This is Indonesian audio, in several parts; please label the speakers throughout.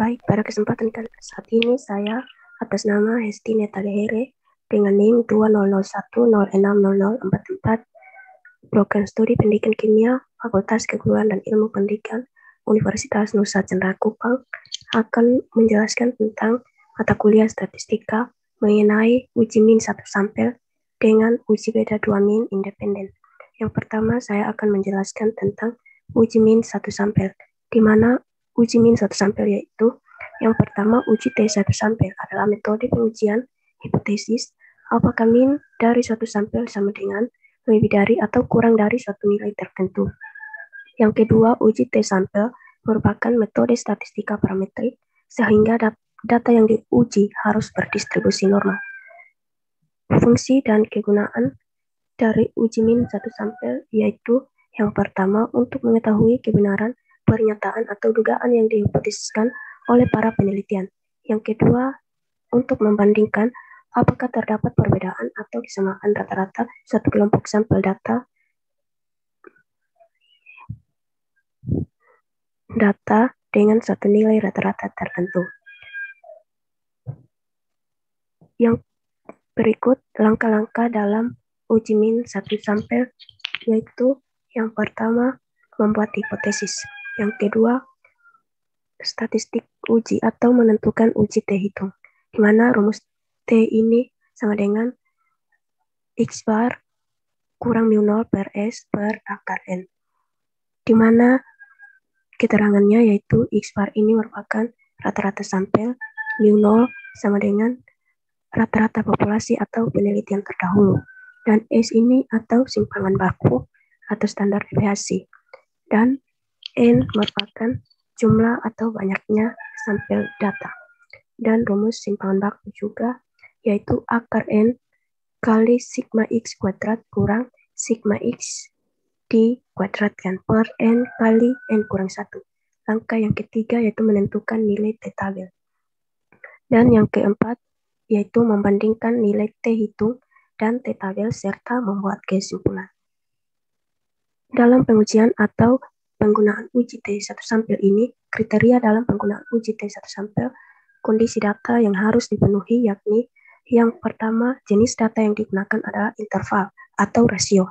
Speaker 1: Baik, pada kesempatan saat ini saya atas nama Hesti Netadehere dengan NIM 2001060044 Program Studi Pendidikan Kimia Fakultas Keguruan dan Ilmu Pendidikan Universitas Nusa Tenggara Kupang akan menjelaskan tentang mata kuliah statistika mengenai uji min 1 sampel dengan uji beda 2 min independen. Yang pertama saya akan menjelaskan tentang uji min 1 sampel, di mana uji min 1 sampel yaitu yang pertama uji T1 sampel adalah metode pengujian hipotesis apakah min dari suatu sampel sama dengan lebih dari atau kurang dari suatu nilai tertentu. Yang kedua, uji T sampel merupakan metode statistika parametrik sehingga data yang diuji harus berdistribusi normal. Fungsi dan kegunaan dari uji min 1 sampel yaitu yang pertama untuk mengetahui kebenaran pernyataan atau dugaan yang dihipotesiskan oleh para penelitian. Yang kedua, untuk membandingkan apakah terdapat perbedaan atau kesamaan rata-rata suatu kelompok sampel data dengan suatu nilai rata-rata tertentu. Yang berikut langkah-langkah dalam uji min 1 sampel yaitu yang pertama membuat hipotesis, yang kedua statistik uji atau menentukan uji T hitung, di mana rumus T ini sama dengan X bar kurang mu0 per S per akar N, di mana keterangannya yaitu X bar ini merupakan rata-rata sampel, mu0 sama dengan rata-rata populasi atau penelitian terdahulu, dan S ini atau simpangan baku atau standar deviasi, dan N merupakan jumlah atau banyaknya sampel data. Dan rumus simpangan baku juga yaitu akar N kali sigma X kuadrat kurang sigma X dikuadratkan per N kali N kurang 1. Langkah yang ketiga yaitu menentukan nilai T tabel. Dan yang keempat yaitu membandingkan nilai T hitung dan T tabel serta membuat kesimpulan. Dalam pengujian atau penggunaan uji T1 sampel ini, kriteria dalam penggunaan uji T1 sampel, kondisi data yang harus dipenuhi yakni yang pertama, jenis data yang digunakan adalah interval atau rasio.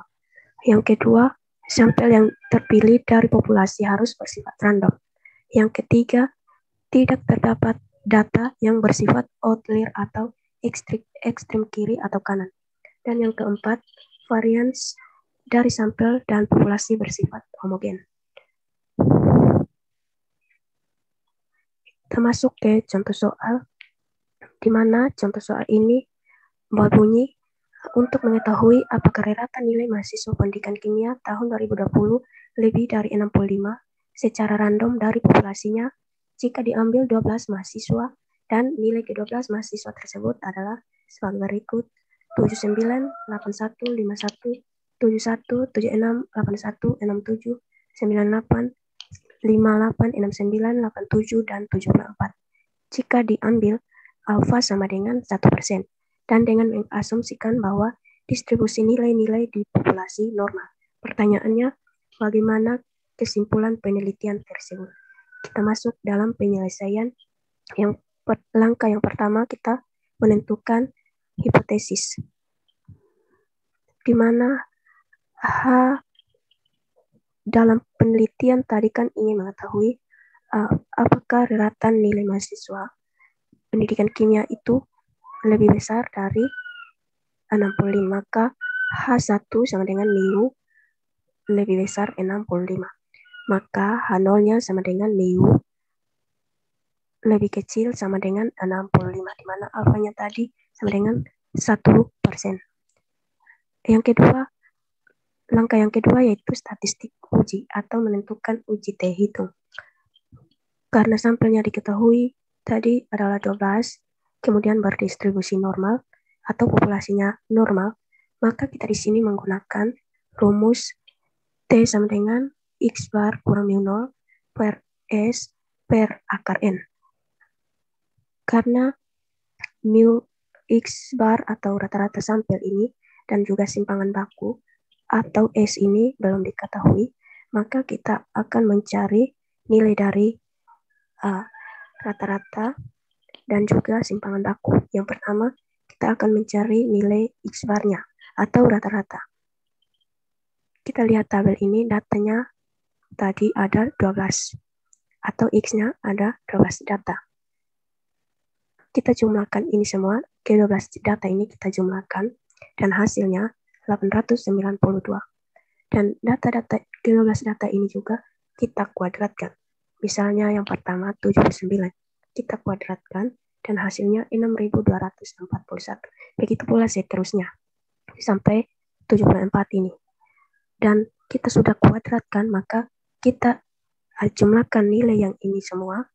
Speaker 1: Yang kedua, sampel yang terpilih dari populasi harus bersifat random. Yang ketiga, tidak terdapat data yang bersifat outlier atau ekstrem kiri atau kanan. Dan yang keempat, varians dari sampel dan populasi bersifat homogen. Kita masuk ke contoh soal, di mana contoh soal ini berbunyi untuk mengetahui apakah rata nilai mahasiswa pendidikan kimia tahun 2020 lebih dari 65 secara random dari populasinya jika diambil 12 mahasiswa dan nilai ke-12 mahasiswa tersebut adalah sebagai berikut: 79, 81, 51, 71, 76, 81, 67, 98, 58, 69, 87, dan 74. Jika diambil alfa sama dengan 1%, dan dengan mengasumsikan bahwa distribusi nilai-nilai di populasi normal. Pertanyaannya, bagaimana kesimpulan penelitian tersebut? Kita masuk dalam penyelesaian. Langkah yang pertama kita menentukan hipotesis, di mana dalam penelitian tadi kan ingin mengetahui apakah rata nilai mahasiswa pendidikan kimia itu lebih besar dari 65, maka H1 sama dengan mu lebih besar 65. Maka H0-nya sama dengan mu lebih kecil sama dengan 65, di mana alfanya tadi sama dengan 1%. Langkah yang kedua yaitu statistik uji atau menentukan uji T hitung. Karena sampelnya diketahui tadi adalah 12, kemudian berdistribusi normal atau populasinya normal, maka kita di sini menggunakan rumus T sama dengan X bar kurang mu0 per S per akar N. Karena mu X bar atau rata-rata sampel ini dan juga simpangan baku atau S ini belum diketahui, maka kita akan mencari nilai dari rata-rata, dan juga simpangan baku. Yang pertama, kita akan mencari nilai X bar-nya atau rata-rata. Kita lihat tabel ini, datanya tadi ada 12, atau X-nya ada 12 data. Kita jumlahkan ini semua, ke 12 data ini kita jumlahkan, dan hasilnya 892. Dan data-data ke 12 data ini juga kita kuadratkan. Misalnya yang pertama 79, kita kuadratkan, dan hasilnya 6241. Begitu pula seterusnya, sampai 74 ini. Dan kita sudah kuadratkan, maka kita jumlahkan nilai yang ini semua,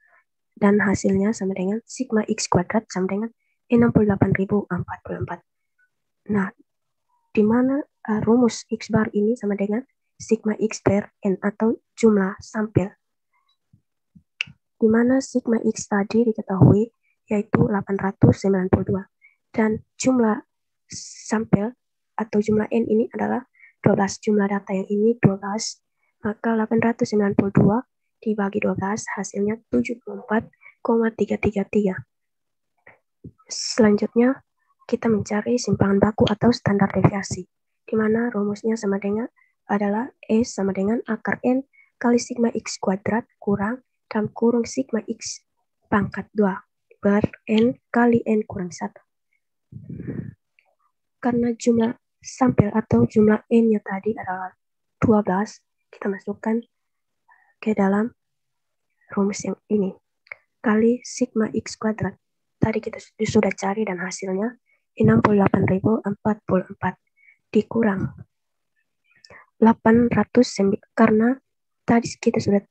Speaker 1: dan hasilnya sama dengan sigma X kuadrat sama dengan 68.044. Nah, di mana rumus X bar ini sama dengan sigma X per N atau jumlah sampel. Di mana sigma X tadi diketahui yaitu 892. Dan jumlah sampel atau jumlah N ini adalah 12. Jumlah data yang ini 12. Maka 892 dibagi 12 hasilnya 74,333. Selanjutnya kita mencari simpangan baku atau standar deviasi, di mana rumusnya sama dengan adalah S sama dengan akar N kali sigma X kuadrat kurang dalam kurung sigma X pangkat 2 per N kali N kurang 1. Karena jumlah sampel atau jumlah N-nya tadi adalah 12, kita masukkan ke dalam rumus yang ini. Kali sigma X kuadrat. Tadi kita sudah cari dan hasilnya 68.044 dikurang 800, karena tadi kita sudah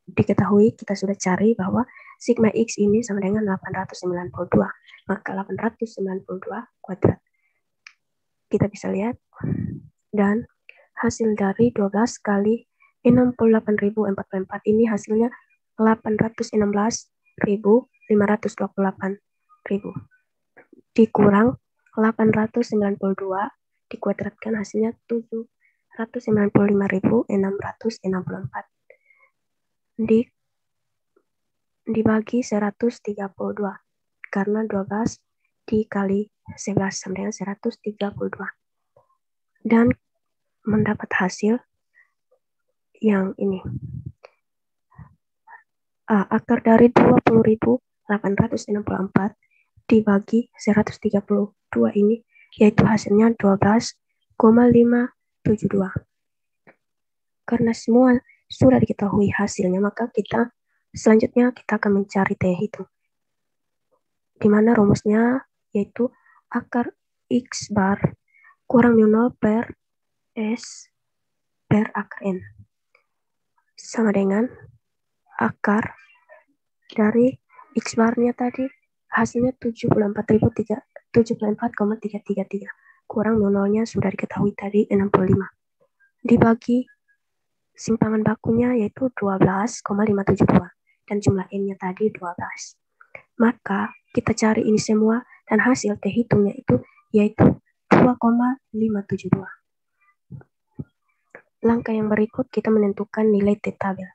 Speaker 1: diketahui, kita sudah cari bahwa sigma X ini sama dengan 892. Maka 892 kuadrat. Kita bisa lihat. Dan hasil dari 12 kali 68.044 ini hasilnya 816.528.000 dikurang 892 dikuadratkan hasilnya 795.664 dibagi 132, karena 12 dikali 11 sama dengan 132, dan mendapat hasil yang ini. Akar dari 20.864 dibagi 132 ini, yaitu hasilnya 12,572. Karena semua sudah diketahui hasilnya, maka selanjutnya kita akan mencari T hitung. Di mana rumusnya yaitu akar X bar kurang 0 per S per akar N. Sama dengan akar dari X bar-nya tadi hasilnya 74,333 kurang nolnya sudah diketahui tadi 65 dibagi simpangan bakunya yaitu 12,572 dan jumlah N-nya tadi 12. Maka kita cari ini semua dan hasil T hitungnya itu yaitu 2,572. Langkah yang berikut kita menentukan nilai T tabel.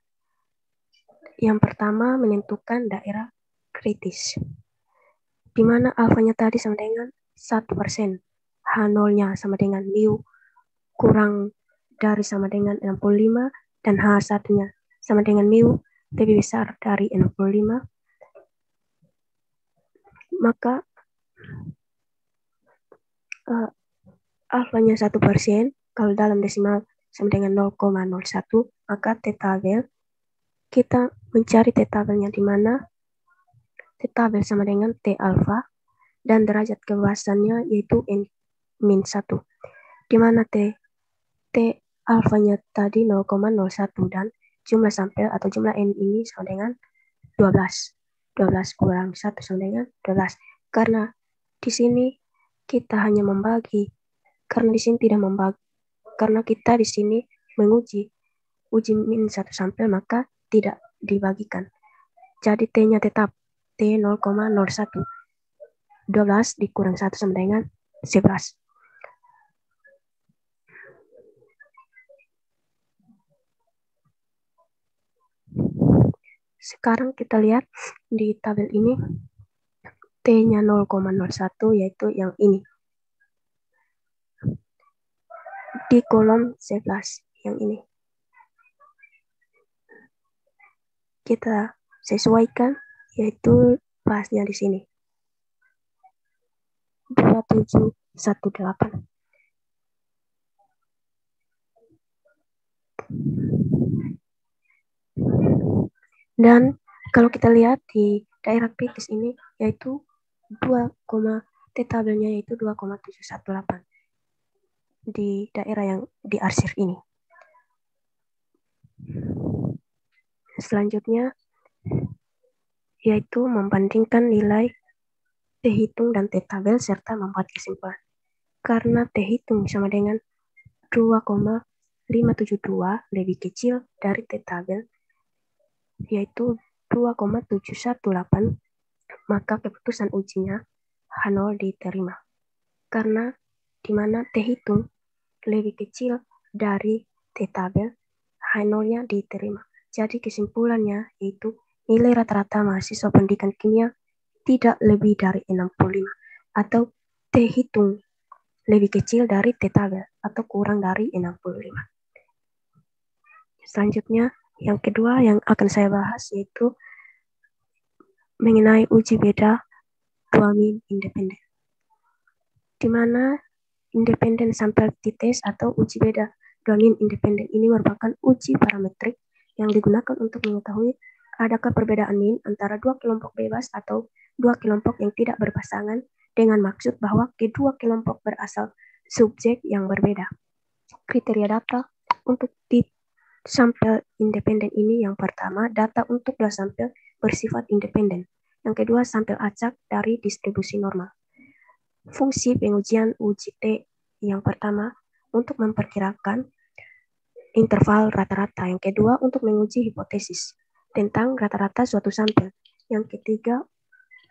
Speaker 1: Yang pertama menentukan daerah kritis, di mana alfanya tadi sama dengan 1%, H0-nya sama dengan mu kurang dari sama dengan 65, dan H1-nya sama dengan mu lebih besar dari 65, maka alfanya 1%, kalau dalam desimal sama dengan 0,01, maka T tabel kita mencari T tabelnya di mana T tabel sama dengan T alfa dan derajat keluasannya yaitu N-1, di mana T alfanya tadi 0,01 dan jumlah sampel atau jumlah N ini sama dengan 12. 12 kurang 1 sama dengan 12. Karena di sini kita hanya membagi, karena di sini tidak membagi, karena kita di sini uji min 1 sampel, maka tidak dibagikan. Jadi T-nya tetap T 0,01. 12 dikurang 1 sama dengan 11. Sekarang kita lihat di tabel ini T-nya 0,01 yaitu yang ini. Di kolom 11 yang ini. Kita sesuaikan yaitu bahasnya di sini. 2718. Dan kalau kita lihat di daerah kritis ini yaitu T tabelnya yaitu 2,718 di daerah yang diarsir ini. Selanjutnya yaitu membandingkan nilai T hitung dan T tabel serta membuat kesimpulan. Karena T hitung sama dengan 2,572 lebih kecil dari T tabel yaitu 2,718, maka keputusan ujinya H0 diterima. Karena di mana T hitung lebih kecil dari T tabel, H0-nya diterima. Jadi kesimpulannya yaitu nilai rata-rata mahasiswa pendidikan kimia tidak lebih dari 65 atau T hitung lebih kecil dari T tabel atau kurang dari 65. Selanjutnya, yang kedua yang akan saya bahas yaitu mengenai uji beda dua min independen. Di mana independen sampel t-test atau uji beda dua min independen ini merupakan uji parametrik yang digunakan untuk mengetahui adakah perbedaan min antara dua kelompok bebas atau dua kelompok yang tidak berpasangan dengan maksud bahwa kedua kelompok berasal subjek yang berbeda. Kriteria data untuk sampel independen ini yang pertama, data untuk kelas sampel bersifat independen. Yang kedua, sampel acak dari distribusi normal. Fungsi pengujian uji T yang pertama untuk memperkirakan interval rata-rata. Yang kedua, untuk menguji hipotesis tentang rata-rata suatu sampel. Yang ketiga,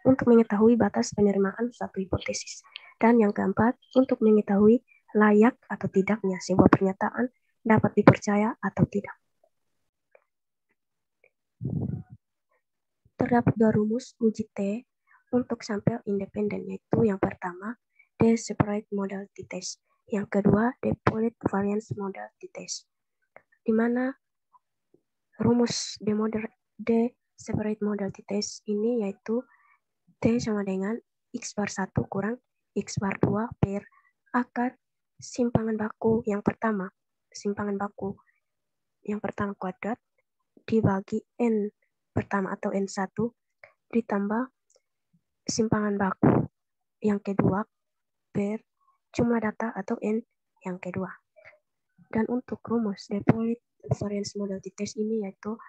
Speaker 1: untuk mengetahui batas penerimaan suatu hipotesis. Dan yang keempat, untuk mengetahui layak atau tidaknya sebuah pernyataan dapat dipercaya atau tidak. Terdapat dua rumus uji T untuk sampel independen, yaitu yang pertama, D-separate model t-test. Yang kedua, deployed variance model t-test. Di mana rumus D-separate model t-test ini yaitu T sama dengan X bar 1 kurang X bar 2 per akar simpangan baku yang pertama kuadrat dibagi N pertama atau N1 ditambah simpangan baku yang kedua per jumlah data atau N yang kedua. Dan untuk rumus deployed variance model t-test ini yaitu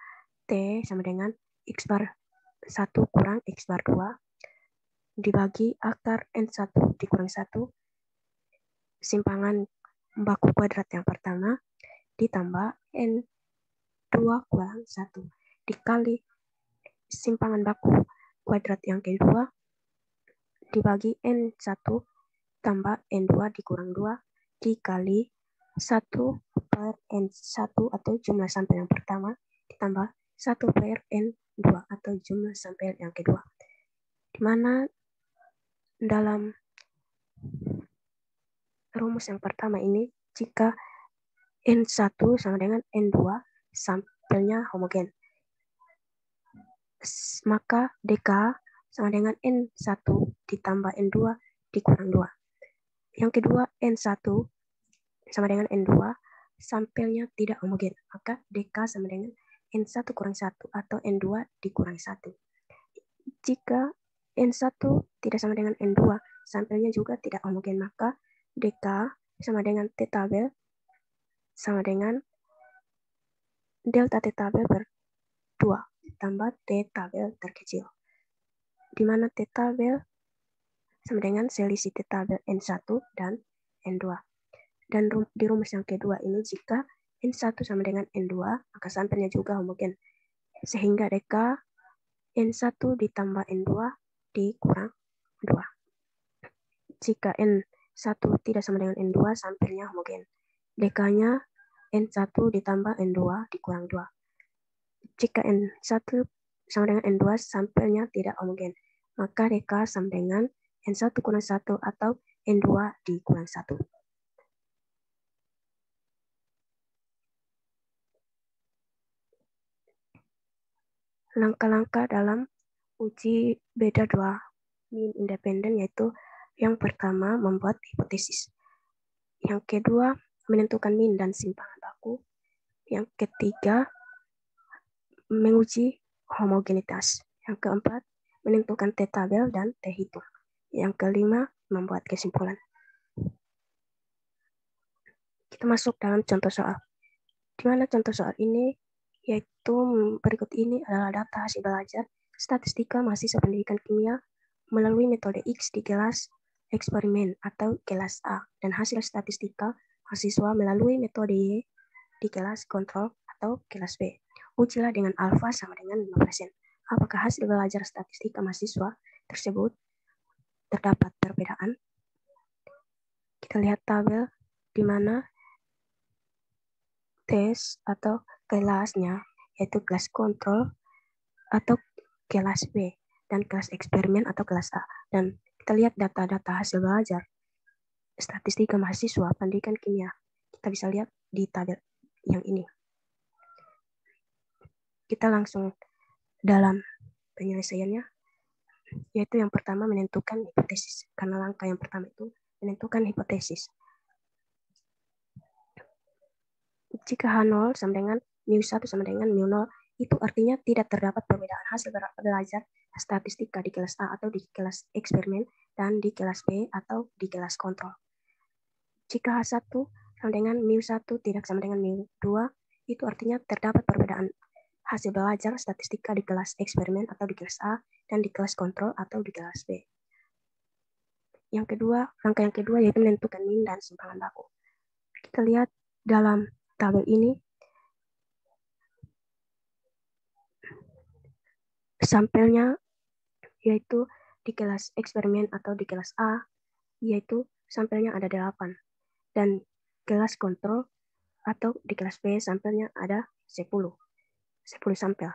Speaker 1: T sama dengan X bar 1 kurang X bar 2 dibagi akar N1 dikurang 1 simpangan baku kuadrat yang pertama ditambah N2 kurang 1 dikali simpangan baku kuadrat yang kedua dibagi N1 tambah N2 dikurang 2 dikali 1 per N1 atau jumlah sampel yang pertama ditambah 1 per N2 atau jumlah sampel yang kedua. Di mana dalam rumus yang pertama ini jika N1 sama dengan N2 sampelnya homogen, maka DK sama dengan N1 ditambah N2 dikurang 2. Yang kedua, N1 sama dengan N2 sampelnya tidak homogen, maka DK sama dengan N1 kurang 1 atau N2 dikurang 1. Jika N1 tidak sama dengan N2 sampelnya juga tidak homogen, maka DK sama dengan T tabel sama dengan delta T tabel per 2 tambah T tabel terkecil. Di mana T tabel sama dengan selisih T tabel N1 dan N2. Dan di rumus yang kedua ini jika N1 sama dengan N2, maka sampelnya juga homogen. Sehingga DK N1 ditambah N2 dikurang 2. Jika N1 tidak sama dengan N2, sampelnya homogen. DK-nya N1 ditambah N2 dikurang 2. Jika N1 sama dengan N2 sampelnya tidak homogen. Maka DK sama dengan N1 kurang 1 atau N2 dikurang 1. Langkah-langkah dalam uji beda 2 min independen, yaitu yang pertama membuat hipotesis. Yang kedua menentukan min dan simpangan baku. Yang ketiga menguji homogenitas. Yang keempat menentukan T-tabel dan T-hitung. Yang kelima membuat kesimpulan. Kita masuk dalam contoh soal. Di mana contoh soal ini yaitu berikut ini adalah data hasil belajar statistika mahasiswa pendidikan kimia melalui metode X di kelas eksperimen atau kelas A, dan hasil statistika mahasiswa melalui metode Y di kelas kontrol atau kelas B. Ujilah dengan alfa sama dengan 5%. Apakah hasil belajar statistika mahasiswa tersebut terdapat perbedaan? Kita lihat tabel di mana tes atau kelasnya yaitu kelas kontrol atau kelas B dan kelas eksperimen atau kelas A. Dan kita lihat data-data hasil belajar statistika mahasiswa pendidikan kimia. Kita bisa lihat di tabel yang ini. Kita langsung dalam penyelesaiannya, yaitu yang pertama menentukan hipotesis. Karena langkah yang pertama itu menentukan hipotesis. Jika H0 sama dengan mu1 sama dengan mu0, itu artinya tidak terdapat perbedaan hasil belajar statistika di kelas A atau di kelas eksperimen dan di kelas B atau di kelas kontrol. Jika H1 sama dengan mu1 tidak sama dengan mu2, itu artinya terdapat perbedaan hasil belajar statistika di kelas eksperimen atau di kelas A dan di kelas kontrol atau di kelas B. Yang kedua, langkah yang kedua yaitu menentukan min dan simpangan baku. Kita lihat dalam tabel ini, sampelnya yaitu di kelas eksperimen atau di kelas A, yaitu sampelnya ada 8. Dan kelas kontrol atau di kelas B sampelnya ada 10 sampel.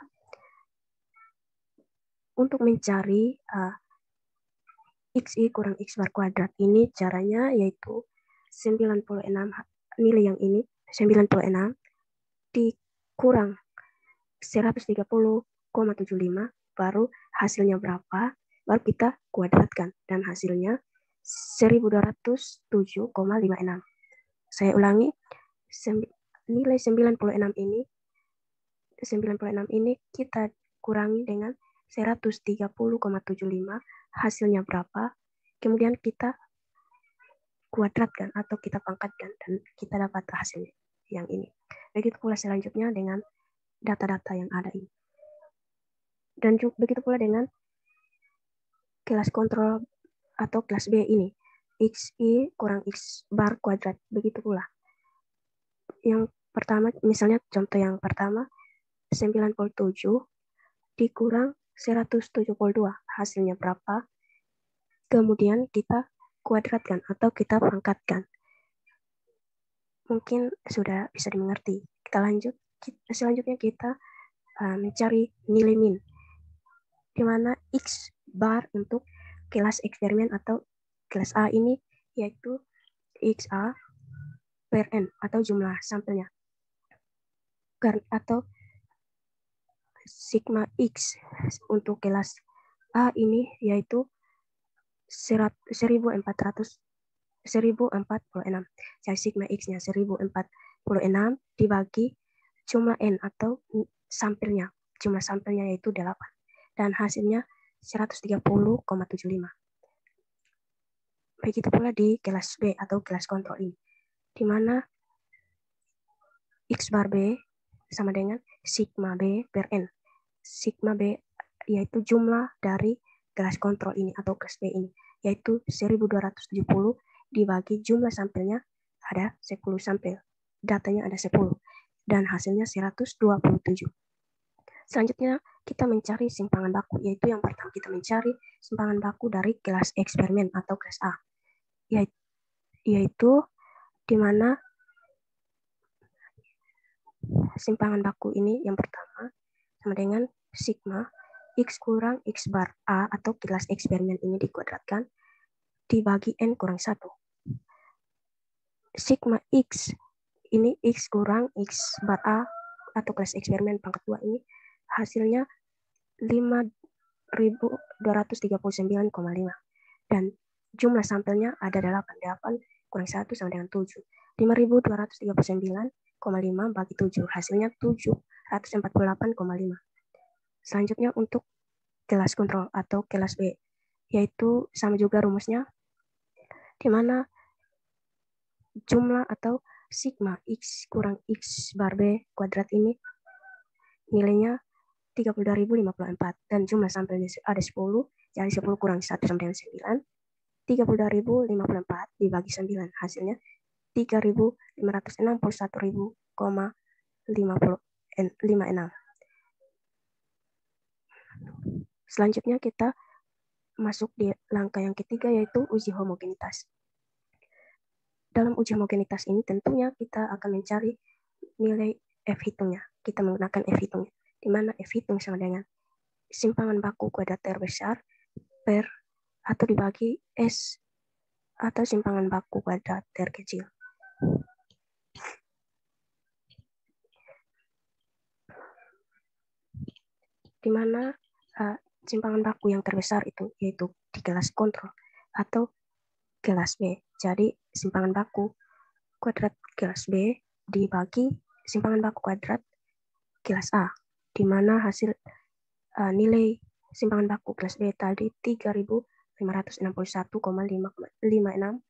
Speaker 1: Untuk mencari XI kurang X bar kuadrat ini caranya yaitu 96 nilai yang ini 96 dikurang 130,75 baru hasilnya berapa, baru kita kuadratkan dan hasilnya 1207,56. Saya ulangi, nilai 96 ini kita kurangi dengan 130,75, hasilnya berapa, kemudian kita kuadratkan atau kita pangkatkan dan kita dapat hasilnya yang ini. Begitu pula selanjutnya dengan data-data yang ada ini. Dan juga begitu pula dengan kelas kontrol atau kelas B ini, XI kurang X bar kuadrat. Begitu pula. Yang pertama, misalnya contoh yang pertama, 97 dikurang 172, hasilnya berapa? Kemudian kita kuadratkan atau kita pangkatkan. Mungkin sudah bisa dimengerti. Kita lanjut. Selanjutnya kita mencari nilai min, di mana X bar untuk kelas eksperimen atau kelas A ini yaitu XA per N atau jumlah sampelnya, atau sigma X untuk kelas A ini yaitu 1446. Jadi sigma X-nya 1046 dibagi jumlah N atau sampelnya. Jumlah sampelnya yaitu 8. Dan hasilnya 130,75. Begitu pula di kelas B atau kelas kontrol ini, di mana X bar B sama dengan sigma B per N. Sigma B yaitu jumlah dari kelas kontrol ini atau kelas B ini, yaitu 1270 dibagi jumlah sampelnya ada 10 sampel. Datanya ada 10 dan hasilnya 127. Selanjutnya kita mencari simpangan baku, yaitu yang pertama kita mencari simpangan baku dari kelas eksperimen atau kelas A, yaitu di mana simpangan baku ini yang pertama sama dengan sigma X kurang X bar A atau kelas eksperimen ini dikuadratkan dibagi N kurang 1. Sigma X ini X kurang X bar A atau kelas eksperimen pangkat 2 ini hasilnya 5.239,5 dan jumlah sampelnya ada 8 kurang 1 sama dengan 7. 5.239,5 bagi 7 hasilnya 748,5. Selanjutnya untuk kelas kontrol atau kelas B, yaitu sama juga rumusnya, di mana jumlah atau sigma X kurang X bar B kuadrat ini nilainya 32.054 dan jumlah sampelnya ada 10, jadi 10 kurang 1 sama dengan 9. 32.054 dibagi 9 hasilnya 3.561.056. Selanjutnya kita masuk di langkah yang ketiga, yaitu uji homogenitas. Dalam uji homogenitas ini tentunya kita akan mencari nilai F hitungnya. Kita menggunakan F hitungnya, di mana F hitung sama dengan simpangan baku kuadrat terbesar per atau dibagi S atau simpangan baku kuadrat terkecil. Di mana simpangan baku yang terbesar itu yaitu di kelas kontrol atau kelas B. Jadi simpangan baku kuadrat kelas B dibagi simpangan baku kuadrat kelas A, di mana hasil nilai simpangan baku kelas B tadi 3.561,556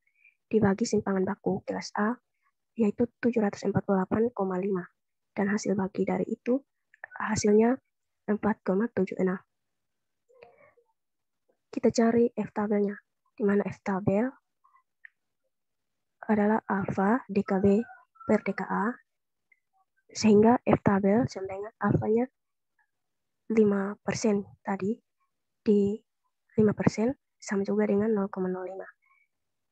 Speaker 1: dibagi simpangan baku kelas A yaitu 748,5 dan hasil bagi dari itu hasilnya 4,76. Kita cari F tabelnya, di mana F tabel adalah alfa DKB per DKA, sehingga F tabel sama dengan alfanya 5% tadi, di 5% sama juga dengan 0,05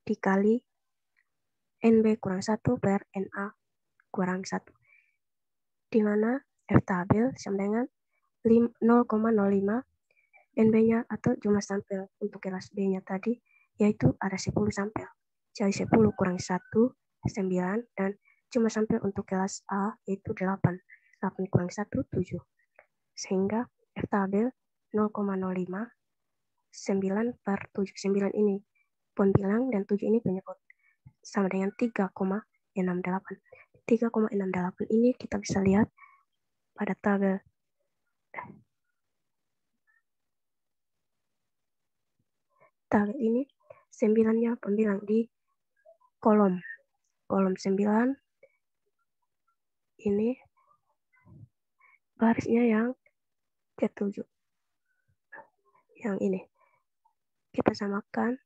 Speaker 1: dikali NB kurang 1 per NA kurang 1, di mana F tabel sama dengan 0,05 NB-nya atau jumlah sampel untuk kelas B-nya tadi, yaitu ada 10 sampel. Jadi 10 kurang 1, 9, dan jumlah sampel untuk kelas A yaitu 8. 8 kurang 1, 7. Sehingga F tabel 0,05, 9 per 7. 9 ini pembilang dan 7 ini penyebut. Sama dengan 3,68. 3,68 ini kita bisa lihat pada tabel. Tabel ini 9-nya pembilang di kolom 9 ini barisnya yang ke-7. Yang ini kita samakan.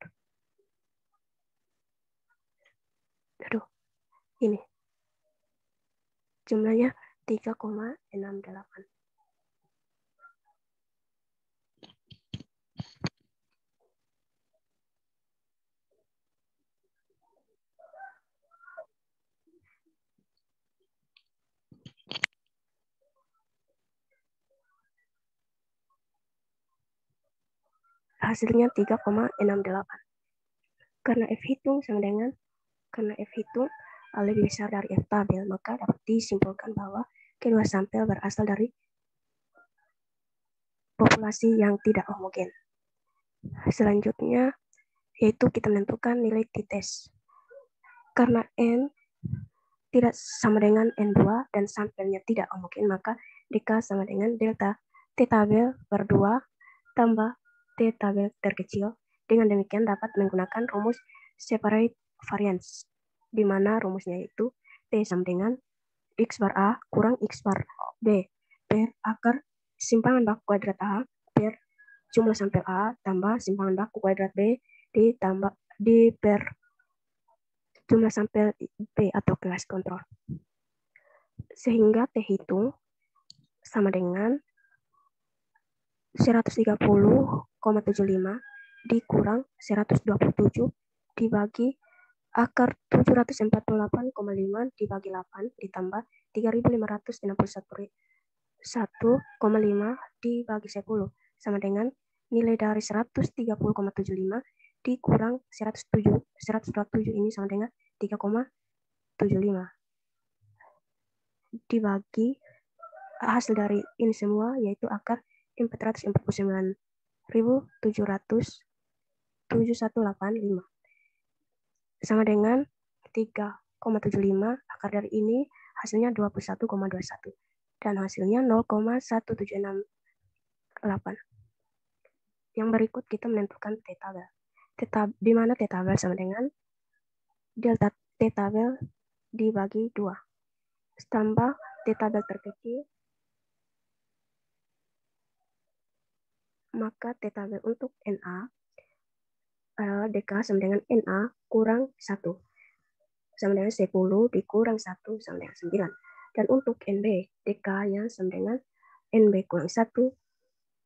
Speaker 1: Ini jumlahnya 3,68. Hasilnya 3,68. Karena F hitung sama dengan F hitung lebih besar dari F tabel, maka dapat disimpulkan bahwa kedua sampel berasal dari populasi yang tidak homogen. Selanjutnya yaitu kita menentukan nilai t-test. Karena N tidak sama dengan N2 dan sampelnya tidak homogen, maka DK sama dengan delta T tabel per 2 tambah T tabel terkecil. Dengan demikian dapat menggunakan rumus separate variance, di mana rumusnya itu T sama dengan X bar A kurang X bar B per akar simpangan baku kuadrat A per jumlah sampel A tambah simpangan baku kuadrat B ditambah di per jumlah sampel B atau kelas kontrol. Sehingga T hitung sama dengan 130,75 dikurang 127 dibagi akar 748,5 dibagi 8 ditambah 3.561,5 dibagi 10 sama dengan nilai dari 130,75 dikurang 127 ini sama dengan 3,75 dibagi hasil dari ini semua yaitu akar 449.700.7185 sama dengan 3,75 akar dari ini hasilnya 21,21 dan hasilnya 0,1768. Yang berikut kita menentukan t-tabel. Di mana t-tabel sama dengan delta t-tabel dibagi 2. Tambah t-tabel terkecil, maka t-tabel untuk NA adalah DK sama dengan NA kurang 1. Sama dengan 10 dikurang 1 sama dengan 9. Dan untuk NB, DK-nya sama dengan NB kurang 1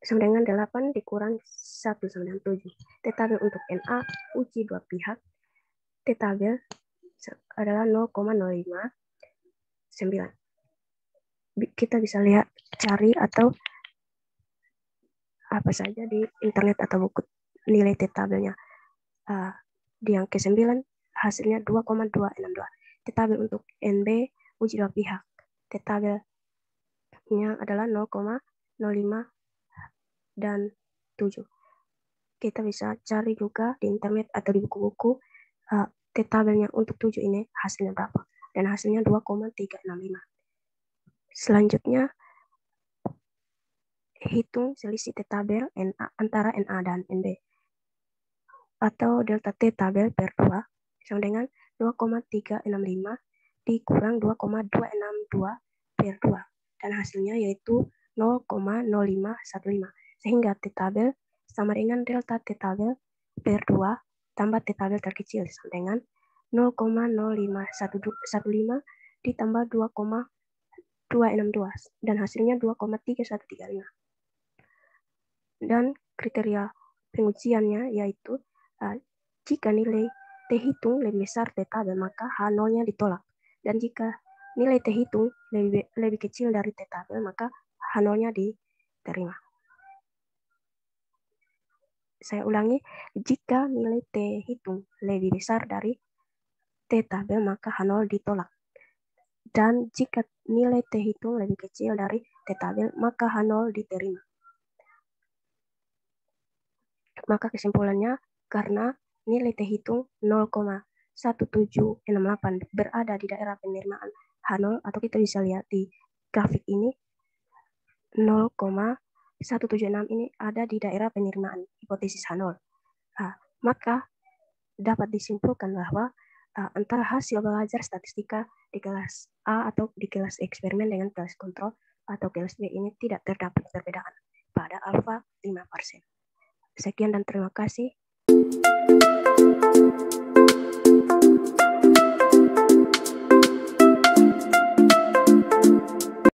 Speaker 1: sama dengan 8 dikurang 1 sama dengan 7. T-tabel untuk NA uji dua pihak, T-tabel adalah 0,059. Kita bisa lihat, cari atau apa saja di internet atau buku nilai T-tabelnya. Di yang ke-9 hasilnya 2,262. T-tabel untuk NB uji dua pihak, T-tabelnya adalah 0,05 dan 7. Kita bisa cari juga di internet atau di buku-buku T-tabelnya untuk 7 ini hasilnya berapa. Dan hasilnya 2,365. Selanjutnya, hitung selisih T-tabel antara NA dan NB. Atau delta T-tabel per 2 sama dengan 2,365 dikurang 2,262 per 2. Dan hasilnya yaitu 0,0515. Sehingga T-tabel sama dengan delta T-tabel per 2 tambah T-tabel terkecil sama dengan 0,0515 ditambah 2,262 dan hasilnya 2,3135. Dan kriteria pengujiannya yaitu jika nilai T hitung lebih besar T-tabel maka H0-nya ditolak. Dan jika nilai T hitung lebih kecil dari T-tabel maka H0-nya diterima. Saya ulangi, jika nilai T hitung lebih besar dari T-tabel maka H0 ditolak. Dan jika nilai T hitung lebih kecil dari T-tabel maka H0 diterima. Maka kesimpulannya, karena nilai T hitung 0,1768 berada di daerah penerimaan H0, atau kita bisa lihat di grafik ini, 0,176 ini ada di daerah penerimaan hipotesis H0. Maka dapat disimpulkan bahwa antara hasil belajar statistika di kelas A atau di kelas eksperimen dengan kelas kontrol atau kelas B ini tidak terdapat perbedaan pada alfa 5%. Sekian dan terima kasih.